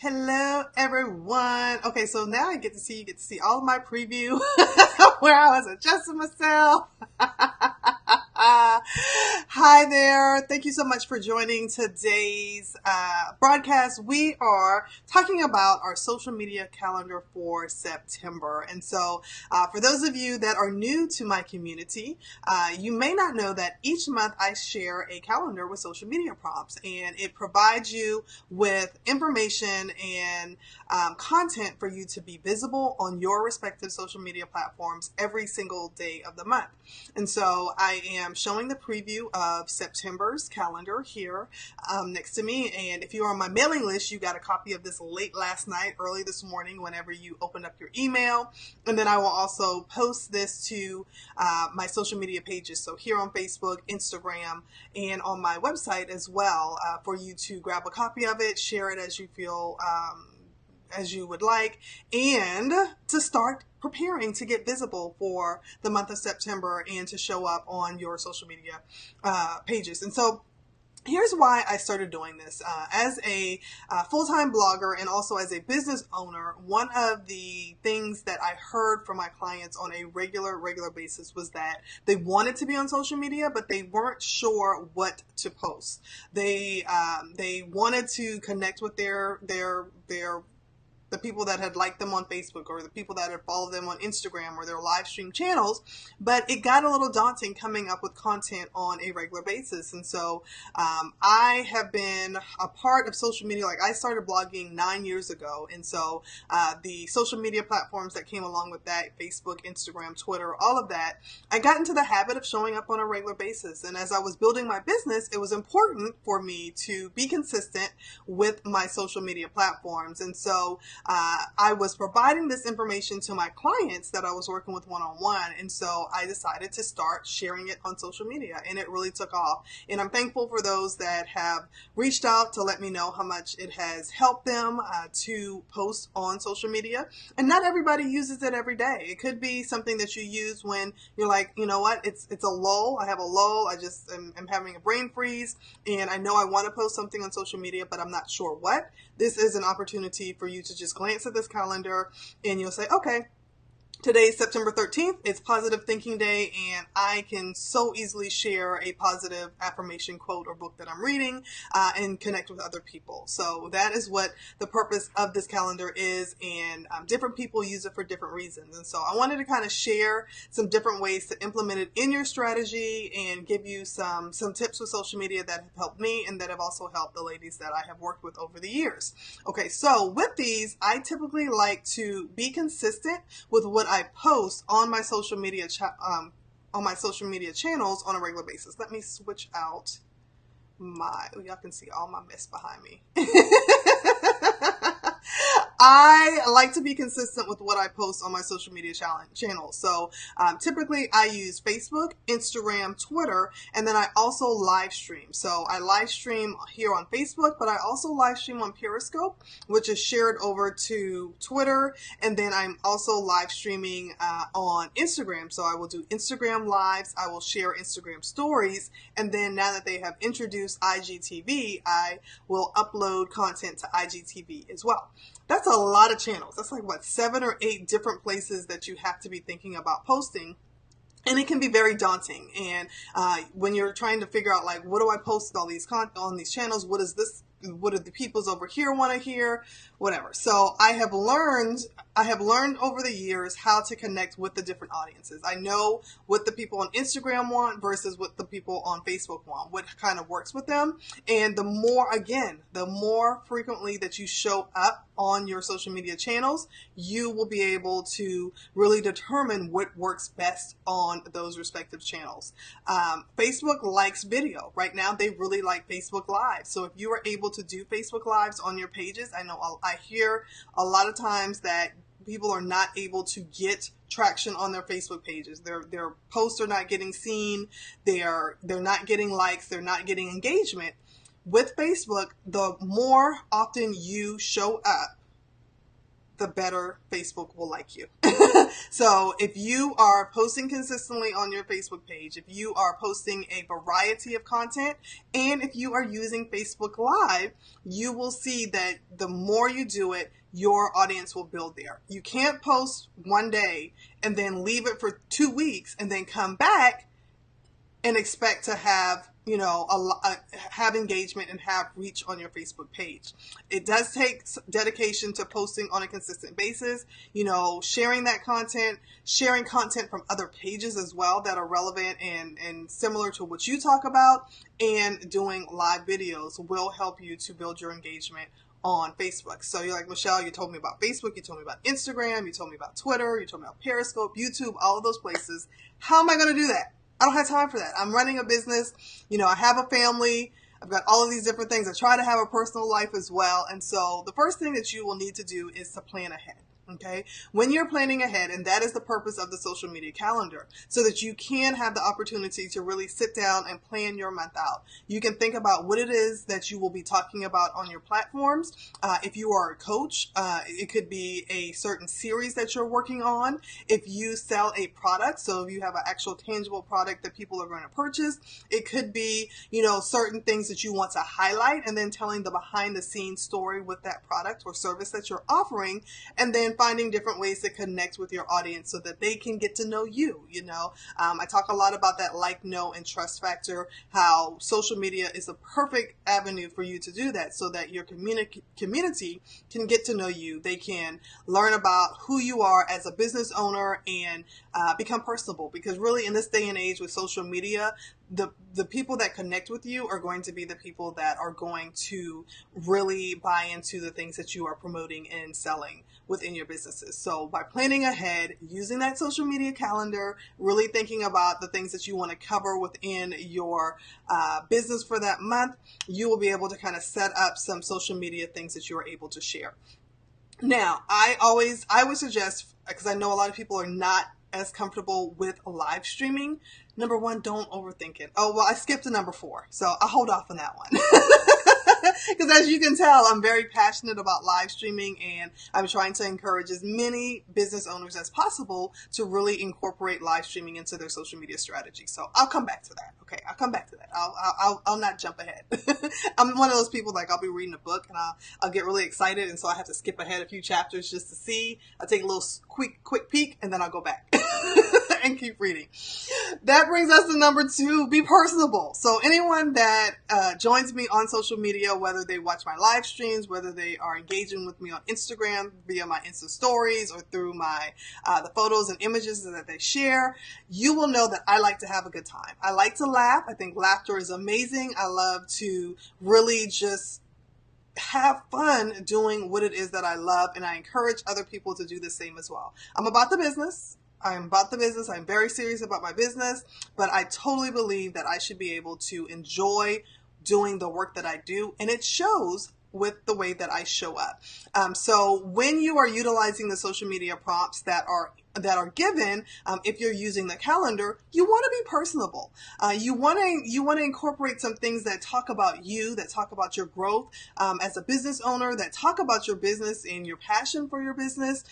Hello, everyone. Okay, so now you get to see all of my preview where I was adjusting myself. Hi there. Thank you so much for joining today's broadcast. We are talking about our social media calendar for September. And so, for those of you that are new to my community, you may not know that each month I share a calendar with social media prompts, and it provides you with information and content for you to be visible on your respective social media platforms every single day of the month. And so I am showing the preview of September's calendar here next to me. And if you're on my mailing list, you got a copy of this late last night, early this morning, whenever you opened up your email. And then I will also post this to my social media pages. So here on Facebook, Instagram, and on my website as well, for you to grab a copy of it, share it as you feel as you would like, and to start preparing to get visible for the month of September and to show up on your social media pages. And so here's why I started doing this. As a full-time blogger and also as a business owner, one of the things that I heard from my clients on a regular basis was that they wanted to be on social media, but they weren't sure what to post. They wanted to connect with the people that had liked them on Facebook or the people that had followed them on Instagram or their live stream channels, but it got a little daunting coming up with content on a regular basis. And so I have been a part of social media. Like, I started blogging 9 years ago. And so the social media platforms that came along with that, Facebook, Instagram, Twitter, all of that, I got into the habit of showing up on a regular basis. And as I was building my business, it was important for me to be consistent with my social media platforms. And so I was providing this information to my clients that I was working with one-on-one. And so I decided to start sharing it on social media, and it really took off. And I'm thankful for those that have reached out to let me know how much it has helped them to post on social media. And not everybody uses it every day. It could be something that you use when you're like, you know what, it's a lull. I have a lull. I just am having a brain freeze, and I know I want to post something on social media, but I'm not sure what. This is an opportunity for you to just glance at this calendar and you'll say, okay, today's September 13th. It's Positive Thinking Day, and I can so easily share a positive affirmation quote or book that I'm reading and connect with other people. So that is what the purpose of this calendar is, and different people use it for different reasons. And so I wanted to kind of share some different ways to implement it in your strategy and give you some tips with social media that have helped me and that have also helped the ladies that I have worked with over the years. Okay, so with these, I typically like to be consistent with what I post on my social media channels on a regular basis. Let me switch out y'all can see all my mess behind me. I like to be consistent with what I post on my social media channels. So typically I use Facebook, Instagram, Twitter, and then I also live stream. So I live stream here on Facebook, but I also live stream on Periscope, which is shared over to Twitter. And then I'm also live streaming on Instagram. So I will do Instagram lives. I will share Instagram stories. And then now that they have introduced IGTV, I will upload content to IGTV as well. That's a lot of channels. That's like, what, 7 or 8 different places that you have to be thinking about posting. And it can be very daunting. And when you're trying to figure out, like, what do I post on these channels? What do the peoples over here want to hear? Whatever. So I have learned over the years how to connect with the different audiences. I know what the people on Instagram want versus what the people on Facebook want, what kind of works with them. And the more frequently that you show up on your social media channels, you will be able to really determine what works best on those respective channels. Facebook likes video. Right now, they really like Facebook Live. So if you are able to do Facebook Lives on your pages, I hear a lot of times that people are not able to get traction on their Facebook pages. Their posts are not getting seen. They're not getting likes. They're not getting engagement. With Facebook, the more often you show up, the better Facebook will like you. So if you are posting consistently on your Facebook page, if you are posting a variety of content, and if you are using Facebook Live, you will see that the more you do it, your audience will build there. You can't post one day and then leave it for 2 weeks and then come back and expect to have, have engagement and have reach on your Facebook page. It does take dedication to posting on a consistent basis, sharing that content, sharing content from other pages as well that are relevant and similar to what you talk about, and doing live videos will help you to build your engagement on Facebook. So you're like, Michelle, you told me about Facebook, you told me about Instagram, you told me about Twitter, you told me about Periscope, YouTube, all of those places. How am I going to do that? I don't have time for that. I'm running a business. I have a family. I've got all of these different things. I try to have a personal life as well. And so the first thing that you will need to do is to plan ahead. Okay, when you're planning ahead, and that is the purpose of the social media calendar, so that you can have the opportunity to really sit down and plan your month out. You can think about what it is that you will be talking about on your platforms. If you are a coach, it could be a certain series that you're working on. If you sell a product, so if you have an actual tangible product that people are going to purchase, it could be, certain things that you want to highlight, and then telling the behind the scenes story with that product or service that you're offering, and then finding different ways to connect with your audience so that they can get to know you. I talk a lot about that like, know, and trust factor, how social media is a perfect avenue for you to do that so that your community can get to know you. They can learn about who you are as a business owner and become personable, because really in this day and age with social media, the people that connect with you are going to be the people that are going to really buy into the things that you are promoting and selling within your businesses. So by planning ahead, using that social media calendar, really thinking about the things that you want to cover within your business for that month, you will be able to kind of set up some social media things that you are able to share. Now, I would suggest, because I know a lot of people are not as comfortable with live streaming. Number one, don't overthink it. Oh, well, I skipped to number 4, so I'll hold off on that one. Because as you can tell, I'm very passionate about live streaming, and I'm trying to encourage as many business owners as possible to really incorporate live streaming into their social media strategy. So I'll come back to that. Okay, I'll come back to that. I'll not jump ahead. I'm one of those people, like, I'll be reading a book and I'll get really excited, and so I have to skip ahead a few chapters just to see. I'll take a little quick peek, and then I'll go back and keep reading. That brings us to number 2, be personable. So anyone that joins me on social media, whether they watch my live streams, whether they are engaging with me on Instagram via my Insta stories or through my the photos and images that they share, you will know that I like to have a good time. I like to laugh. I think laughter is amazing. I love to really just have fun doing what it is that I love, and I encourage other people to do the same as well. I'm about the business. I'm very serious about my business, but I totally believe that I should be able to enjoy doing the work that I do, and it shows with the way that I show up. So when you are utilizing the social media prompts that are given, if you're using the calendar, you want to be personable. You want to incorporate some things that talk about you, that talk about your growth as a business owner, that talk about your business and your passion for your business,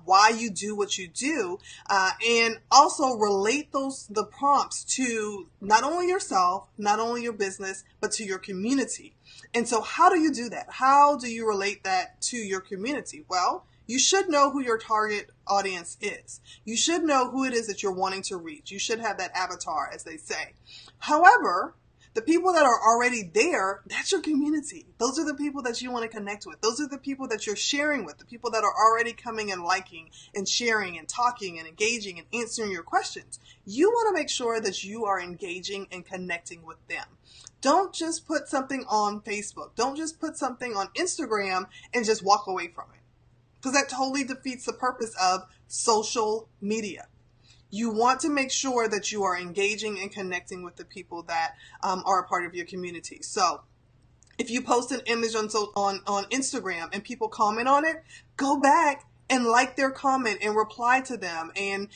why you do what you do, and also relate the prompts to not only yourself, not only your business, but to your community. And so how do you do that? How do you relate that to your community? Well, you should know who your target audience is. You should know who it is that you're wanting to reach. You should have that avatar, as they say. However, the people that are already there, that's your community. Those are the people that you want to connect with. Those are the people that you're sharing with, the people that are already coming and liking and sharing and talking and engaging and answering your questions. You want to make sure that you are engaging and connecting with them. Don't just put something on Facebook. Don't just put something on Instagram and just walk away from it, because that totally defeats the purpose of social media. You want to make sure that you are engaging and connecting with the people that are a part of your community. So if you post an image on Instagram and people comment on it, go back and like their comment and reply to them and,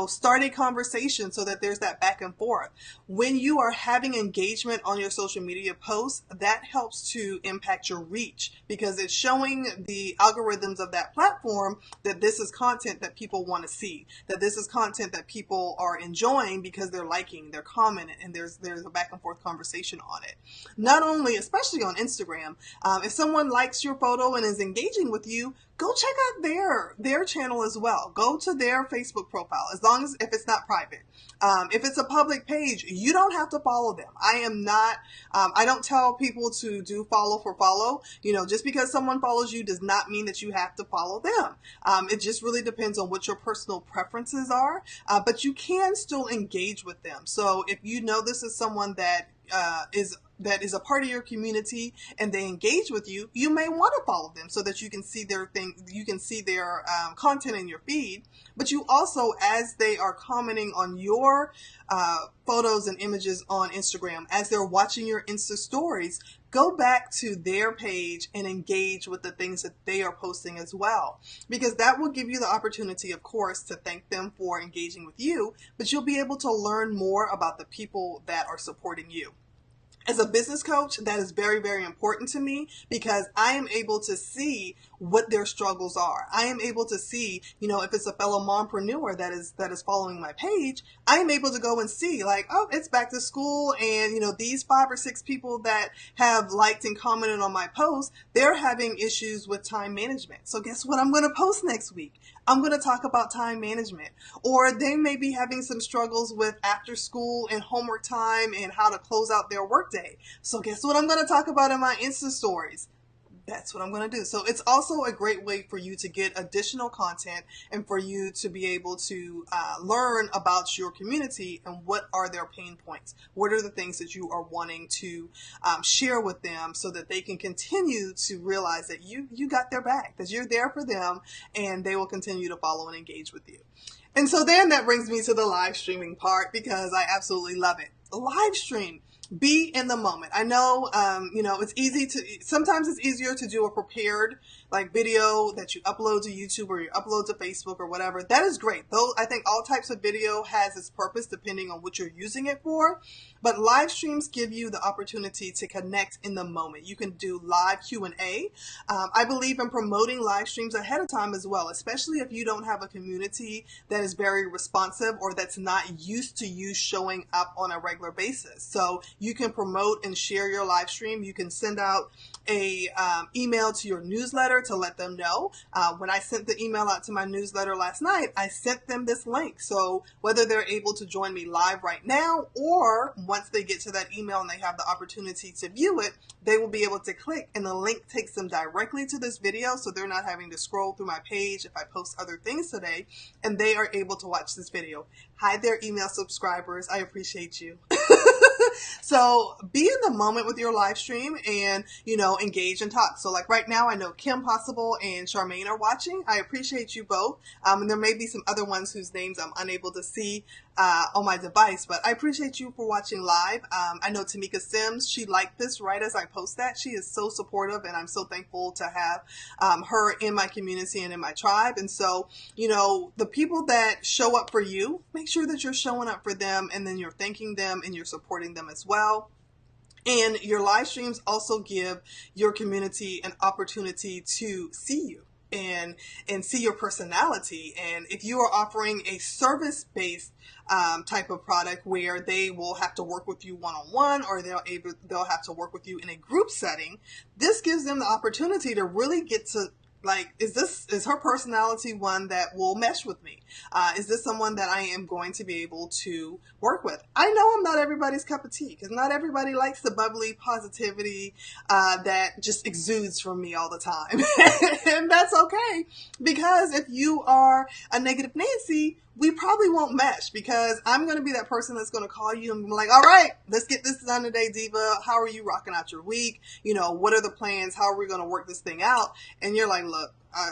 start a conversation so that there's that back and forth. When you are having engagement on your social media posts, that helps to impact your reach because it's showing the algorithms of that platform that this is content that people want to see, that this is content that people are enjoying because they're liking, they're commenting, and there's a back and forth conversation on it. Not only, especially on Instagram, if someone likes your photo and is engaging with you, go check out their channel as well. Go to their Facebook profile, as long as if it's not private. If it's a public page, you don't have to follow them. I don't tell people to do follow for follow. Just because someone follows you does not mean that you have to follow them. It just really depends on what your personal preferences are, but you can still engage with them. So if you know this is someone that is a part of your community and they engage with you, you may want to follow them so that you can see their content in your feed. But you also, as they are commenting on your photos and images on Instagram, as they're watching your Insta stories, go back to their page and engage with the things that they are posting as well. Because that will give you the opportunity, of course, to thank them for engaging with you, but you'll be able to learn more about the people that are supporting you. As a business coach, that is very, very important to me because I am able to see what their struggles are. I am able to see, if it's a fellow mompreneur that is following my page, I am able to go and see like, oh, it's back to school and, these 5 or 6 people that have liked and commented on my post, they're having issues with time management. So guess what I'm going to post next week? I'm going to talk about time management. Or they may be having some struggles with after school and homework time and how to close out their workday. So guess what I'm going to talk about in my Insta stories? That's what I'm going to do. So it's also a great way for you to get additional content and for you to be able to learn about your community and what are their pain points. What are the things that you are wanting to share with them so that they can continue to realize that you got their back, that you're there for them, and they will continue to follow and engage with you. And so then that brings me to the live streaming part because I absolutely love it. Live stream. Be in the moment. I know, sometimes it's easier to do a prepared video that you upload to YouTube or you upload to Facebook or whatever. That is great. Though I think all types of video has its purpose depending on what you're using it for. But live streams give you the opportunity to connect in the moment. You can do live Q&A. I believe in promoting live streams ahead of time as well, especially if you don't have a community that is very responsive or that's not used to you showing up on a regular basis. So you can promote and share your live stream. You can send out a email to your newsletter to let them know. When I sent the email out to my newsletter last night, I sent them this link. So whether they're able to join me live right now or once they get to that email and they have the opportunity to view it, they will be able to click and the link takes them directly to this video. So they're not having to scroll through my page if I post other things today, and they are able to watch this video. Hi there, email subscribers. I appreciate you. So be in the moment with your live stream and, engage and talk. So like right now, I know Kim Possible and Charmaine are watching. I appreciate you both. And there may be some other ones whose names I'm unable to see on my device, but I appreciate you for watching live. I know Tamika Sims, she liked this right as I post that. She is so supportive and I'm so thankful to have her in my community and in my tribe. And so, the people that show up for you, make sure that you're showing up for them and then you're thanking them and you're supporting them as well. And your live streams also give your community an opportunity to see you and see your personality. And if you are offering a service-based type of product where they will have to work with you one-on-one or they'll have to work with you in a group setting, this gives them the opportunity to really get to is her personality one that will mesh with me? Is this someone that I am going to be able to work with? I know I'm not everybody's cup of tea because not everybody likes the bubbly positivity that just exudes from me all the time. And that's okay, because if you are a negative Nancy, we probably won't mesh because I'm going to be that person that's going to call you and be like, all right, let's get this done today, Diva. How are you rocking out your week? What are the plans? How are we going to work this thing out? And you're like, look, I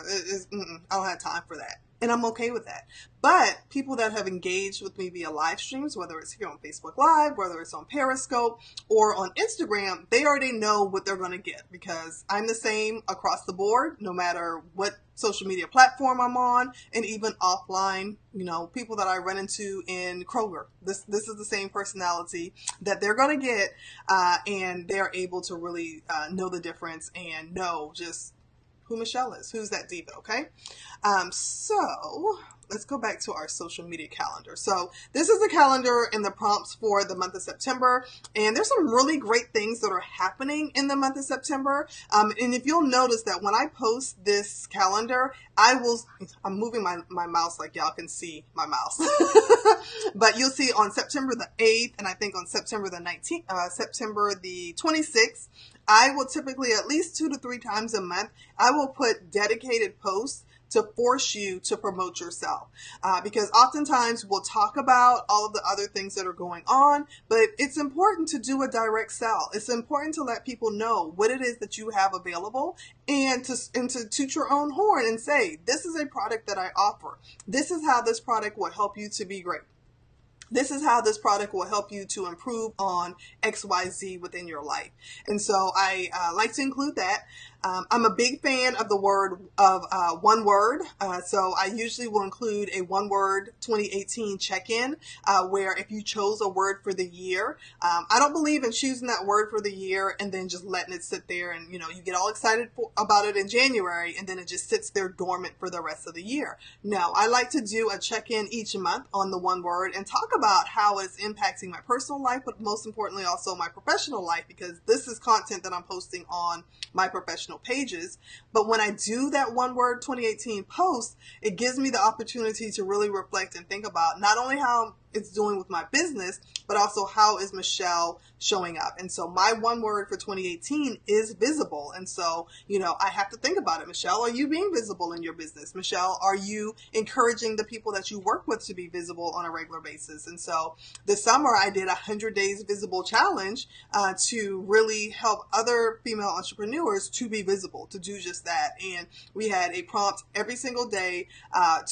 don't have time for that. And I'm okay with that. But people that have engaged with me via live streams, whether it's here on Facebook Live, whether it's on Periscope or on Instagram, they already know what they're going to get, because I'm the same across the board, no matter what social media platform I'm on, and even offline, people that I run into in Kroger. This is the same personality that they're going to get, and they're able to really know the difference and know just who Michelle is, who's that diva, okay? So let's go back to our social media calendar. So this is the calendar and the prompts for the month of September, and there's some really great things that are happening in the month of September. And if you'll notice that when I post this calendar, I'm moving my mouse like y'all can see my mouse, but you'll see on September the 8th, and I think on September the 19th, September the 26th, I will typically at least 2 to 3 times a month, I will put dedicated posts to force you to promote yourself. Because oftentimes we'll talk about all of the other things that are going on, but it's important to do a direct sell. It's important to let people know what it is that you have available, and to toot your own horn and say, this is a product that I offer. This is how this product will help you to be great. This is how this product will help you to improve on XYZ within your life. And so I like to include that. I'm a big fan of the one word. So I usually will include a one word 2018 check-in, where if you chose a word for the year, I don't believe in choosing that word for the year and then just letting it sit there and, you get all excited about it in January and then it just sits there dormant for the rest of the year. No, I like to do a check-in each month on the one word and talk about how it's impacting my personal life, but most importantly also my professional life, because this is content that I'm posting on my professional pages. But when I do that one word 2018 post, it gives me the opportunity to really reflect and think about not only how it's doing with my business, but also how is Michelle showing up. And so my one word for 2018 is visible. And so, I have to think about it. Michelle, are you being visible in your business? Michelle, are you encouraging the people that you work with to be visible on a regular basis? And so this summer I did a 100 days visible challenge to really help other female entrepreneurs to be visible, to do just that. And we had a prompt every single day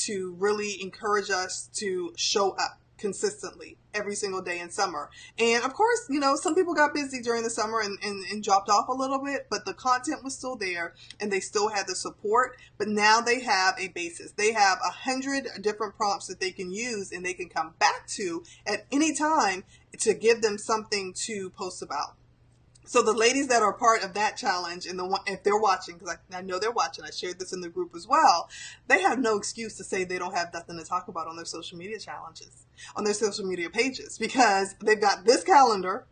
to really encourage us to show up consistently every single day in summer. And of course, some people got busy during the summer and dropped off a little bit, but the content was still there and they still had the support. But now they have a basis. They have 100 different prompts that they can use and they can come back to at any time to give them something to post about. So the ladies that are part of that challenge, and if they're watching, because I know they're watching, I shared this in the group as well, they have no excuse to say they don't have nothing to talk about on their social media challenges, on their social media pages, because they've got this calendar,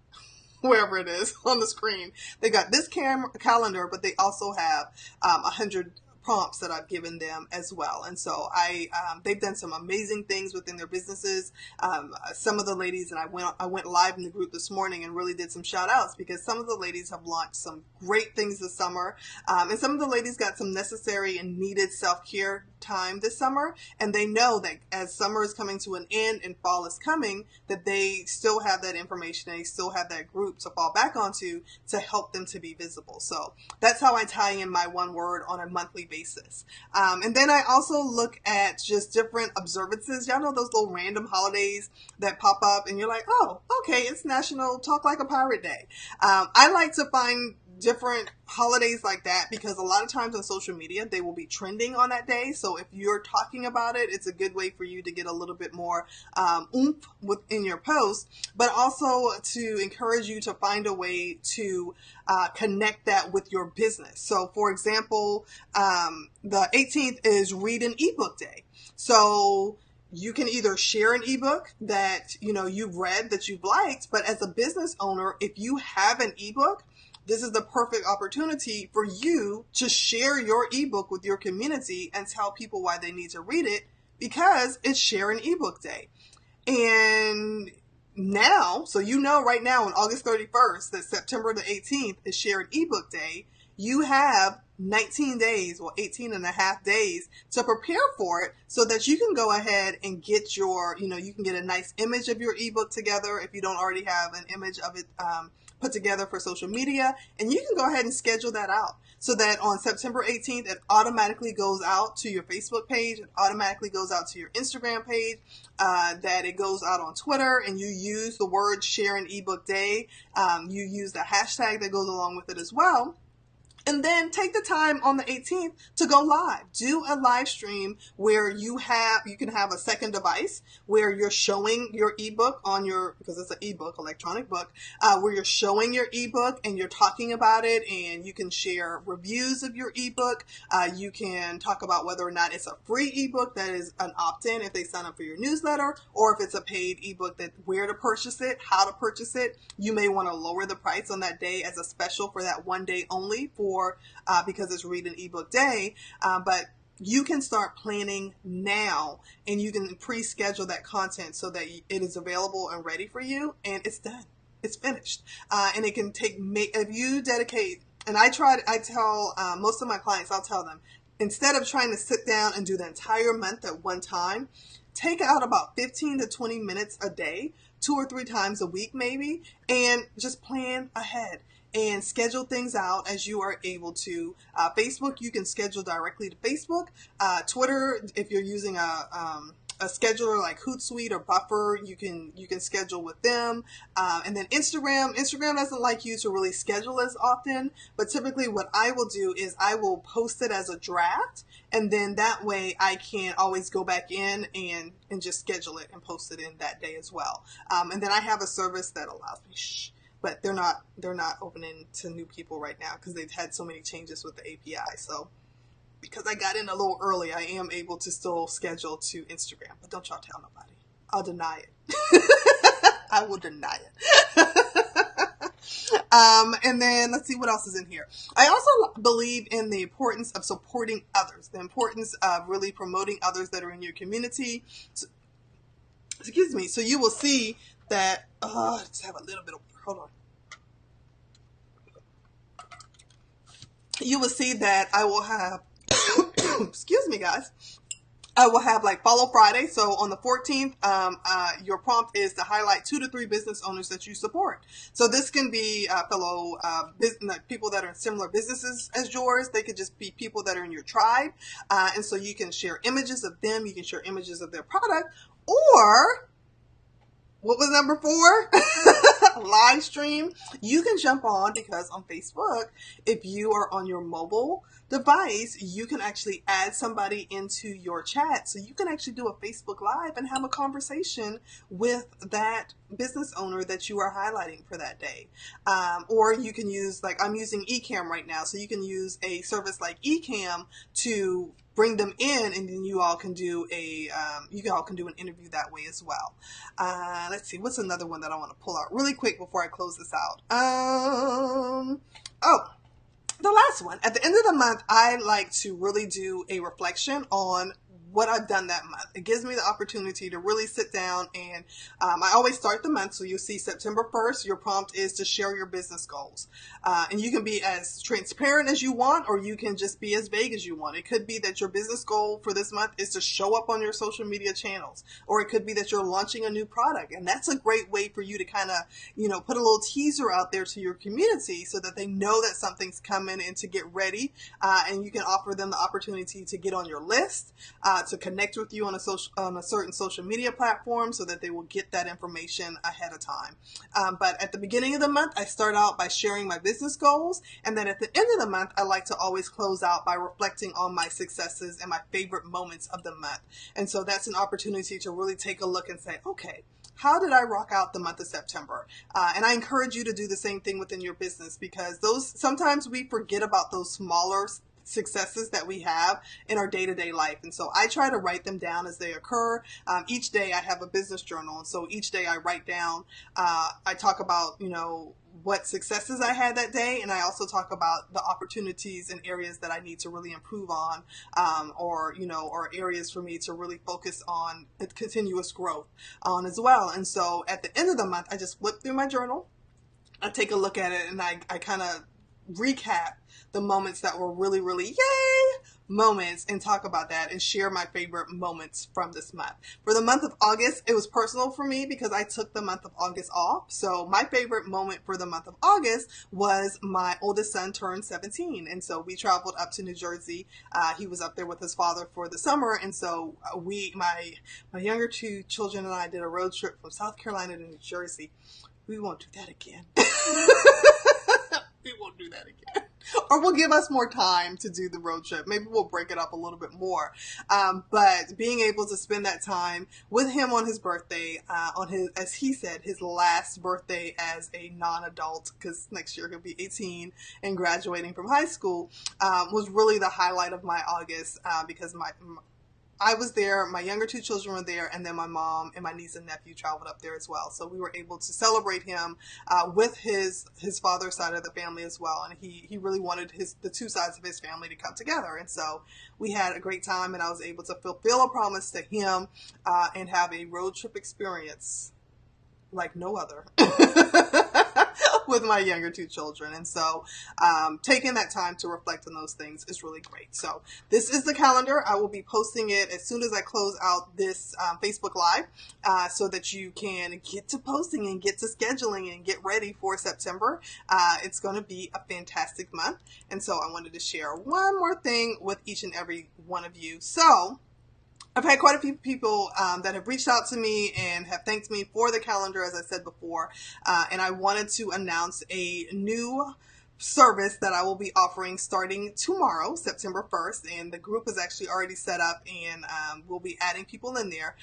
wherever it is on the screen. They got this calendar, but they also have 100 prompts that I've given them as well. And so they've done some amazing things within their businesses. Some of the ladies, and I went live in the group this morning and really did some shout outs, because some of the ladies have launched some great things this summer. And some of the ladies got some necessary and needed self-care time this summer. And they know that as summer is coming to an end and fall is coming, that they still have that information and they still have that group to fall back onto to help them to be visible. So that's how I tie in my one word on a monthly basis. And then I also look at just different observances. Y'all know those little random holidays that pop up and you're like, oh, okay, it's National Talk Like a Pirate Day. I like to find different holidays like that, because a lot of times on social media they will be trending on that day. So if you're talking about it, it's a good way for you to get a little bit more oomph within your post, but also to encourage you to find a way to connect that with your business. So for example, the 18th is Read an Ebook Day. So you can either share an ebook that you've read that you've liked, but as a business owner, if you have an ebook, this is the perfect opportunity for you to share your ebook with your community and tell people why they need to read it, because it's Share an Ebook Day. And now, so right now on August 31st that September the 18th is Share an Ebook Day, you have 19 days or 18 and a half days to prepare for it, so that you can go ahead and get you can get a nice image of your ebook together if you don't already have an image of it put together for social media, and you can go ahead and schedule that out so that on September 18th, it automatically goes out to your Facebook page, it automatically goes out to your Instagram page, that it goes out on Twitter, and you use the word share an ebook day. You use the hashtag that goes along with it as well. And then take the time on the 18th to go live. Do a live stream where you can have a second device where you're showing your ebook on your, because it's an ebook, electronic book, where you're showing your ebook and you're talking about it, and you can share reviews of your ebook. You can talk about whether or not it's a free ebook that is an opt-in if they sign up for your newsletter, or if it's a paid ebook, that where to purchase it, how to purchase it. You may want to lower the price on that day as a special for that one day only because it's Read an Ebook Day, but you can start planning now, and you can pre-schedule that content so that it is available and ready for you, and it's done. It's finished. And it can take, if you dedicate, and I tell most of my clients, I'll tell them, instead of trying to sit down and do the entire month at one time, take out about 15 to 20 minutes a day, 2 or 3 times a week maybe, and just plan ahead and schedule things out as you are able to. Facebook, you can schedule directly to Facebook. Twitter, if you're using a scheduler like Hootsuite or Buffer, you can schedule with them. And then Instagram doesn't like you to really schedule as often, but typically what I will do is I will post it as a draft, and then that way I can always go back in and just schedule it and post it in that day as well. And then I have a service that allows me, but they're not opening to new people right now because they've had so many changes with the API. So because I got in a little early, I am able to still schedule to Instagram, but don't y'all tell nobody. I'll deny it. I will deny it. And then let's see what else is in here. I also believe in the importance of supporting others, the importance of really promoting others that are in your community. So, excuse me. So you will see that, just have a little bit of, hold on. You will see that I will have, excuse me guys, I will have like Follow Friday. So on the 14th, your prompt is to highlight 2 to 3 business owners that you support. So this can be fellow people that are in similar businesses as yours. They could just be people that are in your tribe. And so you can share images of them. You can share images of their product, or what was number 4? Live stream. You can jump on, because on Facebook, if you are on your mobile device, you can actually add somebody into your chat. So you can actually do a Facebook Live and have a conversation with that business owner that you are highlighting for that day. Or you can use, like I'm using Ecamm right now, so you can use a service like Ecamm to bring them in, and then you all can do an interview that way as well. Let's see, what's another one that I want to pull out really quick before I close this out? The last one. At the end of the month, I like to really do a reflection on what I've done that month. It gives me the opportunity to really sit down, and I always start the month. So you'll see September 1st, your prompt is to share your business goals. And you can be as transparent as you want, or you can just be as vague as you want. It could be that your business goal for this month is to show up on your social media channels, or it could be that you're launching a new product. And that's a great way for you to kind of, put a little teaser out there to your community so that they know that something's coming and to get ready. And you can offer them the opportunity to get on your list, to connect with you on a certain social media platform so that they will get that information ahead of time. But at the beginning of the month, I start out by sharing my business goals. And then at the end of the month, I like to always close out by reflecting on my successes and my favorite moments of the month. And so that's an opportunity to really take a look and say, okay, how did I rock out the month of September? And I encourage you to do the same thing within your business, because sometimes we forget about those smaller successes that we have in our day-to-day life. And so I try to write them down as they occur. Each day I have a business journal. And so each day I write down, I talk about, what successes I had that day. And I also talk about the opportunities and areas that I need to really improve on, or areas for me to really focus on continuous growth on as well. And so at the end of the month, I just flip through my journal. I take a look at it, and I kind of recap the moments that were really, really yay moments and talk about that and share my favorite moments from this month. For the month of August, it was personal for me because I took the month of August off. So my favorite moment for the month of August was my oldest son turned 17. And so we traveled up to New Jersey. He was up there with his father for the summer. And so my younger two children and I did a road trip from South Carolina to New Jersey. We won't do that again. We won't do that again. Or we'll give us more time to do the road trip. Maybe we'll break it up a little bit more. But being able to spend that time with him on his birthday, as he said, his last birthday as a non-adult, because next year he'll be 18 and graduating from high school, was really the highlight of my August, because I was there, my younger two children were there, and then my mom and my niece and nephew traveled up there as well. So we were able to celebrate him with his father's side of the family as well. And he really wanted the two sides of his family to come together. And so we had a great time, and I was able to fulfill a promise to him and have a road trip experience like no other with my younger two children. And so taking that time to reflect on those things is really great. So this is the calendar. I will be posting it as soon as I close out this Facebook Live so that you can get to posting and get to scheduling and get ready for September. It's going to be a fantastic month. And so I wanted to share one more thing with each and every one of you. So I've had quite a few people that have reached out to me and have thanked me for the calendar, as I said before, and I wanted to announce a new service that I will be offering starting tomorrow, September 1st, and the group is actually already set up, and we'll be adding people in there.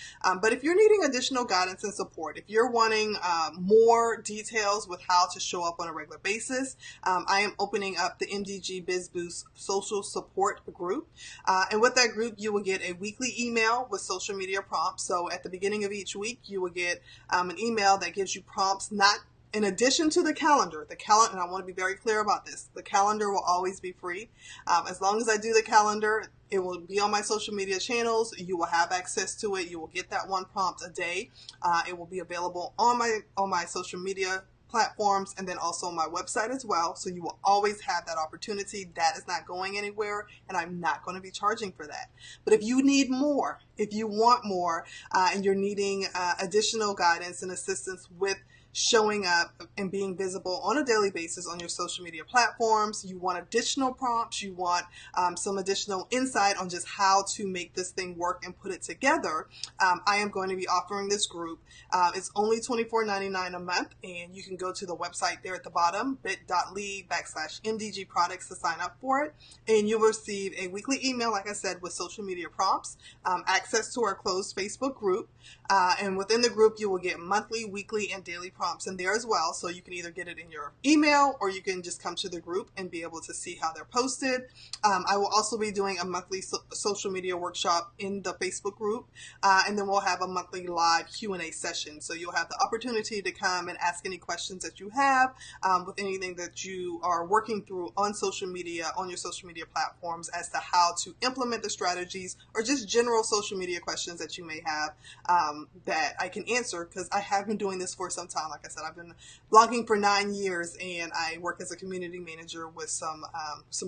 But if you're needing additional guidance and support, if you're wanting more details with how to show up on a regular basis, I am opening up the MDG Biz Boost social support group. And with that group, you will get a weekly email with social media prompts. So at the beginning of each week, you will get an email that gives you prompts, not in addition to the calendar, and I want to be very clear about this, the calendar will always be free. As long as I do the calendar, it will be on my social media channels. You will have access to it. You will get that one prompt a day. It will be available on my social media platforms and then also on my website as well. So you will always have that opportunity. That is not going anywhere, and I'm not going to be charging for that. But if you need more, if you want more, and you're needing additional guidance and assistance with showing up and being visible on a daily basis on your social media platforms, you want additional prompts, you want some additional insight on just how to make this thing work and put it together, I am going to be offering this group. It's only $24.99 a month, and you can go to the website there at the bottom, bit.ly/MDG products to sign up for it, and you'll receive a weekly email, like I said, with social media prompts, access to our closed Facebook group, and within the group you will get monthly, weekly, and daily prompts in there as well. So you can either get it in your email or you can just come to the group and be able to see how they're posted. I will also be doing a monthly social media workshop in the Facebook group, and then we'll have a monthly live Q&A session. So you'll have the opportunity to come and ask any questions that you have with anything that you are working through on social media, on your social media platforms, as to how to implement the strategies or just general social media questions that you may have that I can answer, because I have been doing this for some time. Like I said, I've been blogging for 9 years, and I work as a community manager with some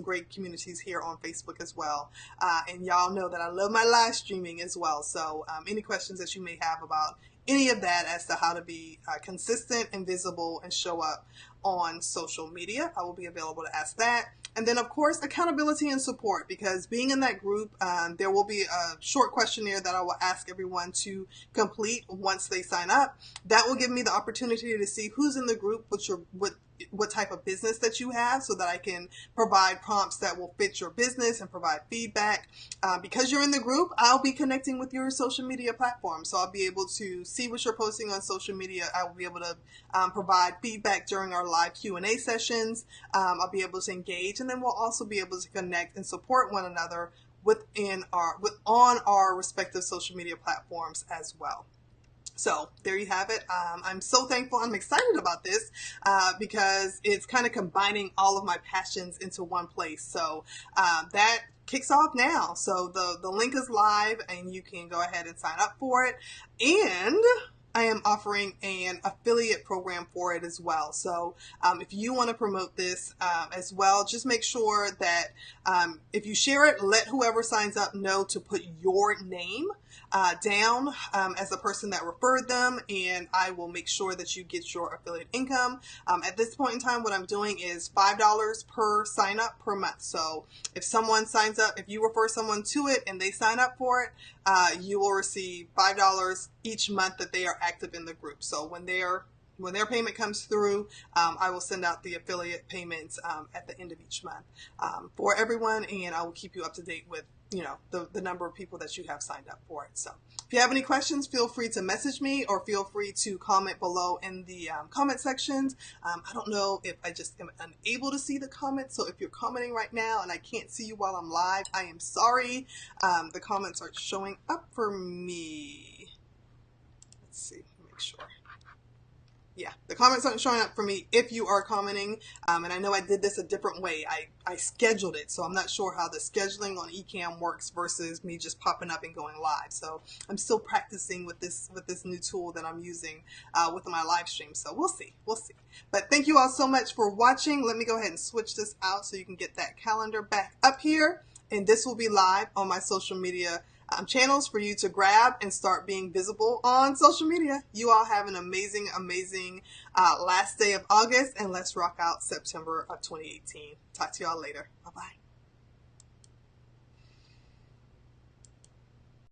great communities here on Facebook as well. And y'all know that I love my live streaming as well. So any questions that you may have about any of that as to how to be consistent and visible and show up on social media, I will be available to ask that. And then, of course, accountability and support, because being in that group, there will be a short questionnaire that I will ask everyone to complete once they sign up. That will give me the opportunity to see who's in the group, what type of business that you have, so that I can provide prompts that will fit your business and provide feedback. Because you're in the group, I'll be connecting with your social media platform. So I'll be able to see what you're posting on social media. I will be able to provide feedback during our live Q&A sessions. I'll be able to engage, and then we'll also be able to connect and support one another on our respective social media platforms as well. So there you have it. I'm so thankful. I'm excited about this because it's kind of combining all of my passions into one place. So that kicks off now. So the link is live, and you can go ahead and sign up for it. And I am offering an affiliate program for it as well. So if you want to promote this as well, just make sure that if you share it, let whoever signs up know to put your name down as the person that referred them, and I will make sure that you get your affiliate income. At this point in time, what I'm doing is $5 per sign up per month. So if someone signs up, if you refer someone to it and they sign up for it, you will receive $5 each month that they are active in the group. So when their payment comes through, I will send out the affiliate payments at the end of each month for everyone, and I will keep you up to date with the number of people that you have signed up for it. So if you have any questions, feel free to message me or feel free to comment below in the comment sections. I don't know if I just am unable to see the comments, so if you're commenting right now and I can't see you while I'm live, I am sorry. The comments are showing up for me. Let's see, make sure. Yeah, the comments aren't showing up for me if you are commenting, and I know I did this a different way. I scheduled it, so I'm not sure how the scheduling on Ecamm works versus me just popping up and going live. So I'm still practicing with this new tool that I'm using with my live stream. So we'll see. But thank you all so much for watching. Let me go ahead and switch this out so you can get that calendar back up here, and this will be live on my social media channels for you to grab and start being visible on social media. You all have an amazing last day of August, and let's rock out September of 2018. Talk to y'all later. Bye-bye.